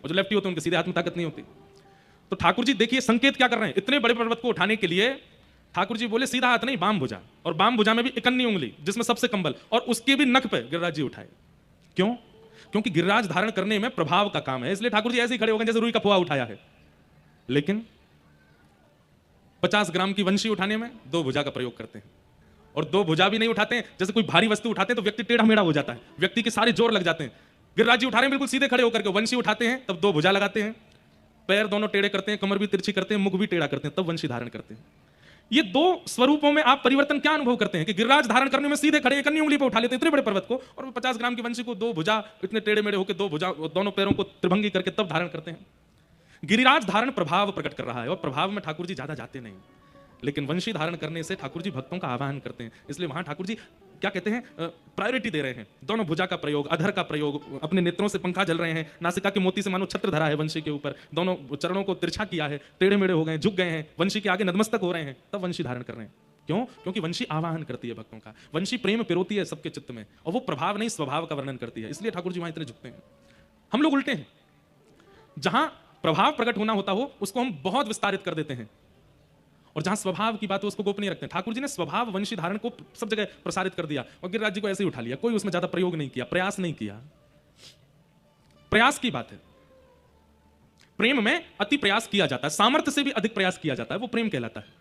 और जो लेफ्टी होते हैं उनके सीधे हाथ में ताकत नहीं होती। तो ठाकुर जी देखिए संकेत क्या कर रहे हैं, इतने बड़े पर्वत को उठाने के लिए ठाकुर जी बोले सीधा हाथ नहीं, बाम भुजा, और बाम भुजा में भी इकन्नी उंगली जिसमें सबसे कंबल, और उसके भी नख पे गिरिराज जी उठाए। क्यों? क्योंकि गिरिराज धारण करने में प्रभाव का काम है, इसलिए ठाकुर जी ऐसे ही खड़े हो गए जैसे रुई का पोहा उठाया है। लेकिन 50 ग्राम की वंशी उठाने में 2 भुजा का प्रयोग करते हैं, और 2 भुजा भी नहीं उठाते हैं, जैसे कोई भारी वस्तु उठाते हैं तो व्यक्ति टेढ़ा मेढ़ा हो जाता है, व्यक्ति के सारे जोर लग जाते हैं। गिरिराज जी उठा रहे हैं बिल्कुल सीधे खड़े होकर के, वंशी उठाते हैं तब 2 भुजा लगाते हैं, पैर दोनों टेढ़े करते हैं, कमर भी तिरछी करते हैं, मुख भी टेढ़ा करते हैं, तब वंशी धारण करते हैं। ये 2 स्वरूपों में आप परिवर्तन क्या अनुभव करते हैं कि गिरिराज धारण करने में सीधे खड़े इकन्नी उंगली पे उठा लेते हैं इतने बड़े पर्वत को, और 50 ग्राम की वंशी को 2 भुजा इतने टेढ़े मेढ़े होकर 2 भुजा दोनों पैरों को त्रिभंगी करके तब धारण करते हैं। गिरिराज धारण प्रभाव प्रकट कर रहा है, और प्रभाव में ठाकुर जी ज्यादा जाते नहीं, लेकिन वंशी धारण करने से ठाकुर जी भक्तों का आह्वान करते हैं। इसलिए वहां ठाकुर जी क्या कहते हैं, प्रायोरिटी दे रहे हैं। दोनों भुजा का प्रयोग, अधर का प्रयोग, अपने नेत्रों से पंखा जल रहे हैं, नासिका के मोती से मानो छत्र धरा है वंशी के ऊपर, दोनों चरणों को तिरछा किया है, टेढ़े मेढ़े हो गए, झुक गए हैं, वंशी के आगे नतमस्तक हो रहे हैं, तब वंशी धारण कर रहे हैं। क्यों? क्योंकि वंशी आवाहन करती है भक्तों का, वंशी प्रेम पिरोती है सबके चित्त में, और वो प्रभाव नहीं स्वभाव का वर्णन करती है, इसलिए ठाकुर जी वहां इतने झुकते हैं। हम लोग उल्टे हैं, जहां प्रभाव प्रकट होना होता हो उसको हम बहुत विस्तारित कर देते हैं, और जहां स्वभाव की बात हो उसको गोपनीय रखते हैं। ठाकुर जी ने स्वभाव वंशी धारण को सब जगह प्रसारित कर दिया, और गिरिराज जी को ऐसे ही उठा लिया, कोई उसमें ज्यादा प्रयोग नहीं किया, प्रयास नहीं किया। प्रयास की बात है, प्रेम में अति प्रयास किया जाता है, सामर्थ्य से भी अधिक प्रयास किया जाता है, वो प्रेम कहलाता है।